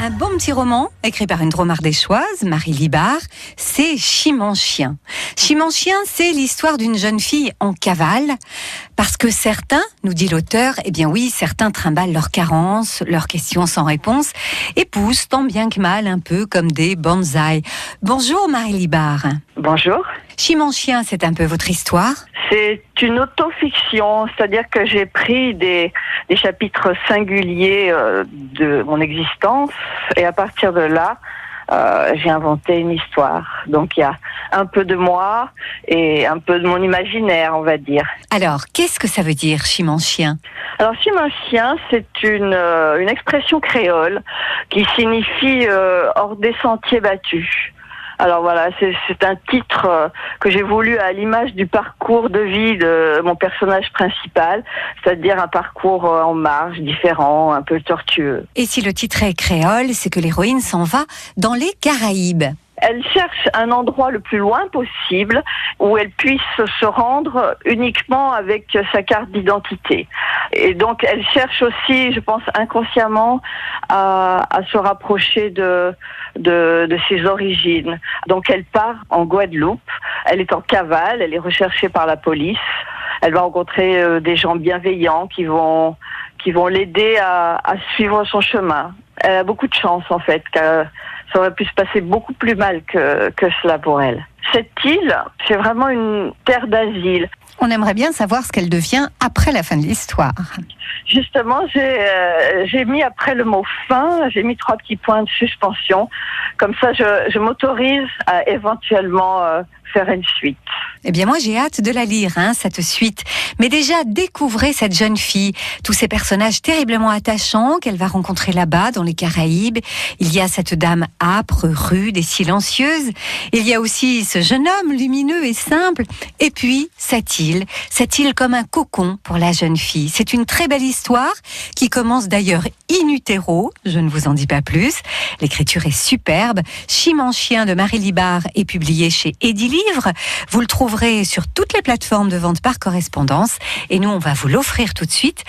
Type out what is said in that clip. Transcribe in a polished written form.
Un bon petit roman, écrit par une drôme ardéchoise, Marie Libard, c'est Chimanchien. Chimanchien, c'est l'histoire d'une jeune fille en cavale, parce que certains, nous dit l'auteur, eh bien oui, certains trimballent leurs carences, leurs questions sans réponse, et poussent tant bien que mal un peu comme des bonsaïs. Bonjour Marie Libard. Bonjour. Chimanchien, c'est un peu votre histoire ? C'est une autofiction, c'est-à-dire que j'ai pris des chapitres singuliers de mon existence et à partir de là, j'ai inventé une histoire. Donc il y a un peu de moi et un peu de mon imaginaire, on va dire. Alors, qu'est-ce que ça veut dire, Chimanchien ? Alors Chimanchien, c'est une expression créole qui signifie hors des sentiers battus. Alors voilà, c'est un titre que j'ai voulu à l'image du parcours de vie de mon personnage principal, c'est-à-dire un parcours en marge, différent, un peu tortueux. Et si le titre est créole, c'est que l'héroïne s'en va dans les Caraïbes. Elle cherche un endroit le plus loin possible où elle puisse se rendre uniquement avec sa carte d'identité. Et donc elle cherche aussi, je pense inconsciemment, à se rapprocher de ses origines. Donc elle part en Guadeloupe, elle est en cavale, elle est recherchée par la police. Elle va rencontrer des gens bienveillants qui vont l'aider à suivre son chemin. Elle a beaucoup de chance en fait, car ça aurait pu se passer beaucoup plus mal que cela pour elle. Cette île, c'est vraiment une terre d'asile. On aimerait bien savoir ce qu'elle devient après la fin de l'histoire. Justement, j'ai mis après le mot fin, j'ai mis 3 petits points de suspension. Comme ça, je m'autorise à éventuellement faire une suite. Eh bien moi j'ai hâte de la lire, cette suite. Mais déjà découvrez cette jeune fille, tous ces personnages terriblement attachants qu'elle va rencontrer là-bas dans les Caraïbes. Il y a cette dame âpre, rude et silencieuse. Il y a aussi ce jeune homme lumineux et simple. Et puis cette île comme un cocon pour la jeune fille. C'est une très belle histoire qui commence d'ailleurs in utero, je ne vous en dis pas plus. L'écriture est superbe. Chimanchien de Marie Libard est publié chez Edilivre. Vous le trouverez sur toutes les plateformes de vente par correspondance et nous on va vous l'offrir tout de suite.